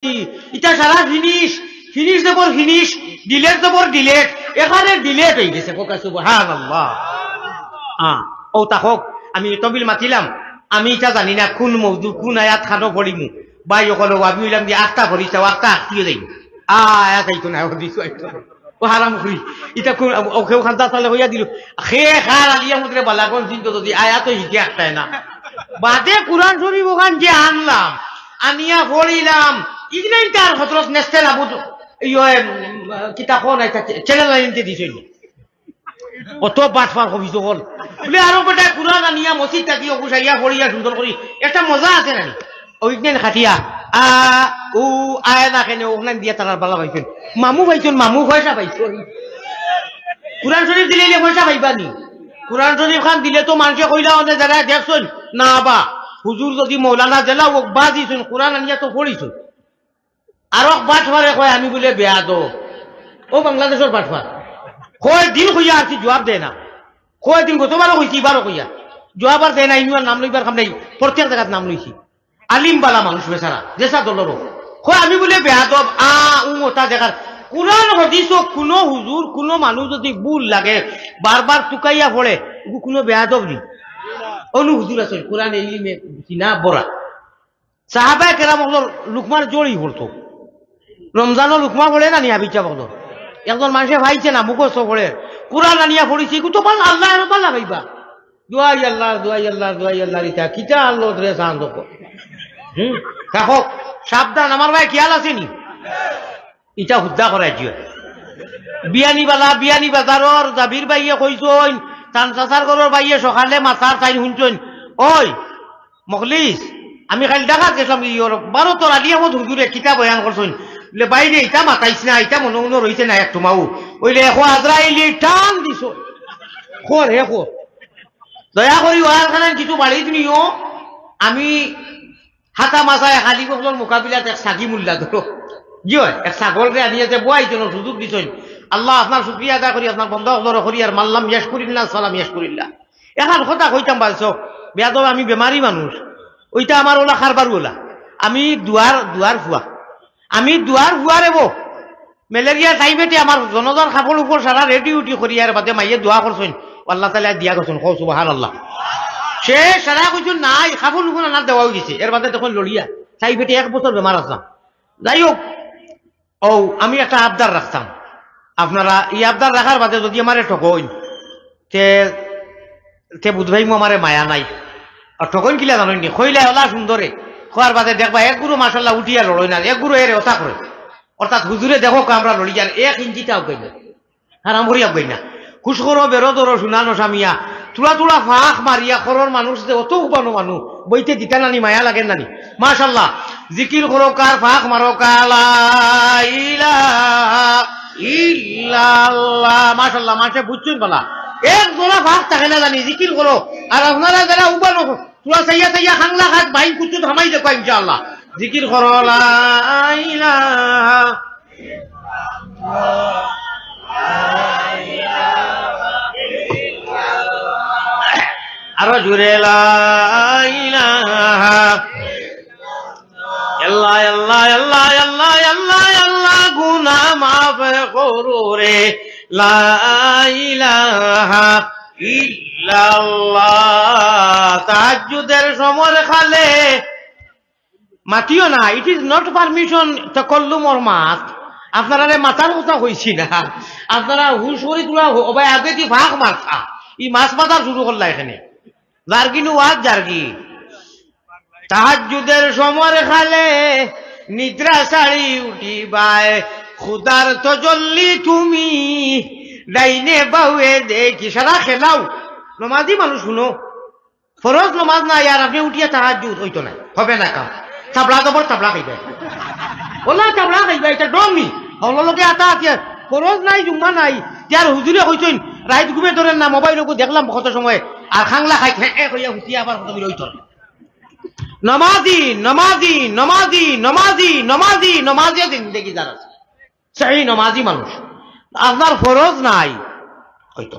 এটা সারা finish finish দেবর finish delete দেবর ডিলেট এখানে ডিলেট হয়ে গেছে কোকা সুবহানাল্লাহ। ও তাহক আমি তবিল মাতিলাম আমি এটা জানি না কোন মৌজু কোন আয়াত খানো পড়িমু বাই ওকল আমি হইলাম যে আটটা পড়িছে আটটা আটটিও যাই আয়াত আইতো না দিছো আইতো ও হারাম করি এটা কোন ওকে খান্তা তালে হইয়া দিল খে খার আলিয়া মুদ্রে বালাগন চিন্তা যদি আয়াত হিকে আটটায় না বাদে কুরআন শরীফ ওখান যে আনলাম আনিয়া পড়িলাম ইগনাই তার হযরত নেস্তেল আবু কিতাবন একটা চ্যানেল লাইনতে দিছিল অত বাটফার হবিস হল বলে আরো বেটা কুরআন আনিয়া মসজিদ থাকি অবুসাইয়া পড়িয়া সুন্দর করি একটা মজা আছে নানি ওইগনেন খাটিয়া ও আয় না কেন ওখানে দিয়া তার বালা পাইছেন মামু পাইছেন মামু পয়সা পাইছেন কুরআন শরীফ দিলে পয়সা পাইবানি কুরআন শরীফ খান দিলে তো মানুষে কইলা অনে যারা দেখছেন না বা হুজুর যদি মৌলানা জেলা ও বাজিছেন কুরআন আনিয়া তো পড়িছেন আরো বাটফারে কয় আমি বলে বেয়াদ ও বাংলাদেশের বাটফার কয় দিন কইয়া আসি জবাব দেয় না কয় দিন গতবারও কইছি এবারও কইয়া জবাব আর দেয় না ইনুয়ার নাম লইবার খাম নাই প্রত্যেক জায়গার নাম লইছি আলিম বালা মানুষ বেচারা যেসা দলেরও কয় আমি বলে বেয়াদব ওটা দেখার কোরআন হাদিস কোনো হুজুর কোনো মানুষ যদি ভুল লাগে বারবার টুকাইয়া পড়ে কোনো বেয়াদব নেই অনু হুজুর আছে কোরআন ইলমে চিনা বড়া সাহাবায়ে কেরাম লুকমার জড়ি পড়তো রমজানও লুকমা পড়ে না নি হাবিজা বলো একজন মানুষে ভাইছে না মুখস্থ করে কোরআন আনিয়া পড়িছি তো পাল আল্লাহ আর পাল্লা ভাইবা দোয়াই আল্লাহ দোয়াই আল্লাহ দোয়াই আল্লাহ রিতা কিতা আল্লাহ ধরে সান্দ কাকো সাবধান আমার ভাই খেয়াল আসেনি ইটা হুদ্দা করাই দিও বিয়ানি বালা বিয়ানি বাজারর জাবির ভাইয়ে কইছইন তান চাচার ঘরের ভাইয়ে সকালে মাথার টাইম শুনছইন ওই মখলিস আমি খালি ডাকাত গেছিলাম ইয়োর 12 তোর আলিয়া মত হুজুরে কিতাব বয়ান করছইন বলে বাইরে এটা মাতাইছ না এটা মনে মনে রইছে না একটু মাউ ওইলে এখন আজরাইলি টান দিছ খোর হে খোর দয়া করি ওয়ার খানে কিছু বাড়ি দিনিও আমি হাতা মাসায় খালি বকলর মোকাবিলাত এক সাকি মূল্যা ধরো জি হয় এক ছাগলকে আনিয়ে যে বয়াই জন্য সুযোগ দিছেন আল্লাহ আপনার শুকরিয়া আদা করি আপনার বন্ধ করি আর মাল্লাম ইয়াশকুরিল্লাহ সালাম ইয়াশকুরিল্লাহ এখন কথা কইতাম পারছ বেয়াদব আমি বেমারি মানুষ ওইটা আমার ওলা খারবার ওলা আমি দুয়ার ফুয়া আমি দুয়ার ফুয়ারে বো ম্যালেরিয়া টাইমেতে আমার জনতার খাপড় উপর সারা রেডি উঠি করি আর বাদে মাইয়ে দোয়া করছেন আল্লাহ তাআলা দিয়া করছেন কও সুবহানাল্লাহ সে সারা কইছেন নাই খাপড় উপর না দেওয়া হইছে এর বাদে তখন লড়িয়া টাইমেতে 1 বছর বেমার আছলাম যাই হোক ও আমি একটা আবদার রাখতাম আপনারা এই আবদার রাখার বাদে যদি আমারে ঠকইন তে বুধভাই আমারে মায়া নাই আর ঠকইন কিলা জানেন কইলা ওলা সুন্দরে খোয়ার বাদে দেখবা এক গুরু মাশাআল্লাহ উঠিয়া লড়ই না এক গুরু এর ওটা করে অর্থাৎ হুজুরে দেখো আমরা লড়ি যান 1 ইঞ্চিটাও কই না হারাম করিয়া কই না খুশ করো বেরো ধরো শুনানো সামিয়া তুলা তুলা ফাঁক মারিয়া খরর মানুষ যে অত উপানো মানুষ বইতে দিতা নানি মায়া লাগেন নানি মাশাআল্লাহ জিকির করো কার ফাঁক মারো কালা ইলাহা ইল্লাল্লাহ মাশাআল্লাহ মাসে বুঝছেন বলা এক জোড়া ফাঁক থাকে না জানি জিকির করো আর আপনারা যারা উপানো তুলা সাইয়া সাইয়া খাংলা খাত বাইন কুচু থামাই দেখো ইনশাআল্লাহ জিকির করো লা ইলাহা আরো জুড়ে লা ইলাহা আল্লাহ আল্লাহ আল্লাহ আল্লাহ আল্লাহ আল্লাহ গুনাহ মাফ করো রে লা ইলাহা ইল্লাল্লাহ তাহাজ্জুদের সময় খালে মাতিও না ইট ইজ নট পারমিশন তাকাল্লুম ওর মাত আপনারা মাতার কথা কইছি না আপনারা হুশ করে তোলা ভাই আগে কি ভাগ মারতা ই মাছ মাতার শুরু করলা এখানে জার্গিনু ওয়াজ জার্গি তাহাজ্জুদের সময় খালে নিদ্রা ছাড়ি উঠিবায় খুদার তজল্লি তুমি ডাইনে বাউয়ে দেখি সারা খেলাও নমাজি মানুষ শুনো ফরজ নমাজ না আর আপনি উঠিয়া তাহাজ্জুদ হইতো না হবে না কাম তাবলা দবর তাবলা খাইবে ওলা তাবলা খাইবে এটা ডমি হললকে আতা আছে ফরজ নাই জুম্মা নাই তার হুজুরে কইছেন রাইত ঘুমে ধরেন না মোবাইলকে দেখলাম কত সময় আর খাংলা খাই হইয়া হুঁচিয়া আবার কত হইতো নমাজি নমাজি নমাজি নমাজি নমাজি নমাজি জিন্দেগি যারা সেই নমাজি মানুষ আপনার ফরজ নাই হয়তো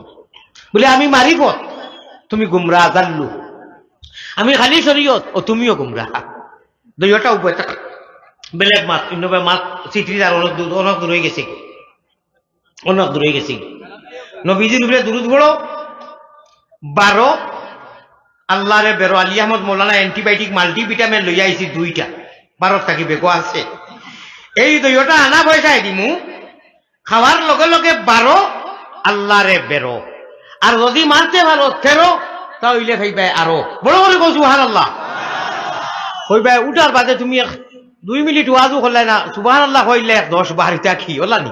বলে আমি মারিফত তুমি গুমরা জাল্লু আমি খালি শরীয়ত ও তুমিও গুমরা দুইটা উপায় বেলেগ মাছ ইন্নবে মাছ চিত্রিত আর অনেক দূর হয়ে গেছে, অনেক দূর হয়ে গেছে। নবীজির উপরে দুরুদ পড়ো 12 আল্লাহরে বেরো। আলী আহমদ মৌলানা অ্যান্টিবায়োটিক মাল্টিভিটামিন লইয়া আইছি 2টা 12 থাকি বেগো আছে। এই 2টা আনা পয়সায় দিমু, খাওয়ার লগে লগে 12 আল্লাহরে বেরো। আর যদি মারতে পারো 13 তাহলে খাইবাই আরো বড় করে কো সুবহানাল্লাহ কইবাই। উঠার বাদে তুমি 2 মিনিট ওয়াজও করলে না, সুবহানাল্লাহ কইলে 10-12টা কি ওলানি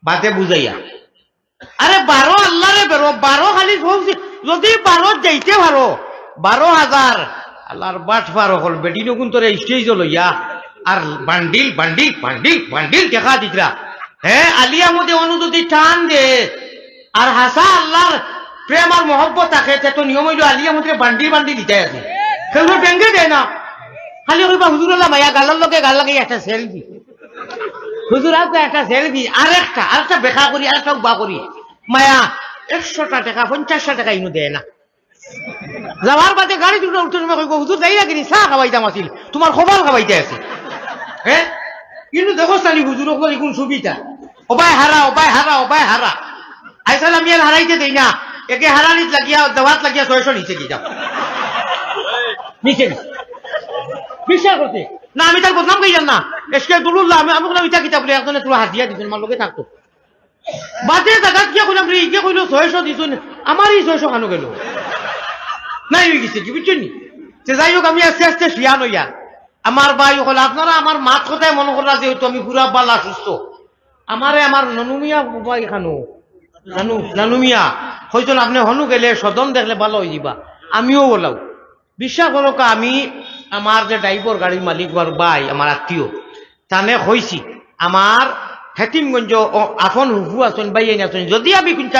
বাতে বুঝাইয়া। আরে 12 আল্লাহরে বেরো, 12 খালি যদি 12 যাইতে পারো 12,000 আল্লাহর বাট পারো হল বেটি নকুন তোরে স্টেজ লইয়া আর বান্ডিল বান্ডিল বান্ডিল বান্ডিল দেখা দিতরা। হ্যাঁ আলিয়া মধ্যে অনুযায়ী টান দে আর হাসা আল্লাহর প্রেম আর মহব্বত থাকে, তো নিয়ম হইল আলিয়া মধ্যে বান্ডিল বান্ডিল দিতে আছে, সেগুলো ব্যাঙ্গে দেয় না। খালি কইবা হুজুর আল্লাহ মায়া গালার লগে গাল লাগে একটা সেলফি, হুজুর আপনি একটা সেলফি, আরেকটা বেখা করি আরেকটা উবা করি মায়া 100টা টাকা 50টা টাকা ইনু দেয় না। যাওয়ার বাদে গাড়ি দুটো উঠতে সময় কইব হুজুর যাই না কিনি চা খাওয়াইতাম আছিল, তোমার খবর খাওয়াইতে আছে। হ্যাঁ কিন্তু দেখো চালি হুজুর কোন সুবিধা, ওবাই হারা ওবাই হারা ওবাই হারা। আইসাল আমি আর হারাইতে দেই না, একে হারানিত লাগিয়া দেওয়াত লাগিয়া 600 নিচে কি যাও নিচে বিশ্বাস করতে না। আমি তার বদনাম কইলাম না, এসকে দুলুল্লাহ আমি বললাম ইটা কিতাব বলে একজনে তোরা হাজিয়া দিছেন আমার লগে থাকতো বাদে জায়গা কিয়া কইলাম রে ইকে কইলো 600 দিছেন, আমারই 600 খানো গেল নাই হয়ে গেছে কি বুঝছেন নি। যাই হোক আমি আস্তে আস্তে শিয়া নইয়া আমার ভাই হল আপনারা আমার মাত কথায় মনে করলা যেহেতু আমি পুরা বালা সুস্থ। আমারে আমার ননুমিয়া ভাই খানো নানুমিয়া হয়তো আপনি হনু গেলে সদন দেখলে ভালো হয়ে যাবা। আমিও বলাও বিশ্বাস করো আমি আমার যে ড্রাইভার গাড়ির মালিক ভাই আমার আত্মীয় তানে হয়েছি আমার হেতিমগঞ্জ আপন হুফু আছেন ভাই আছেন, যদি আমি কিনতে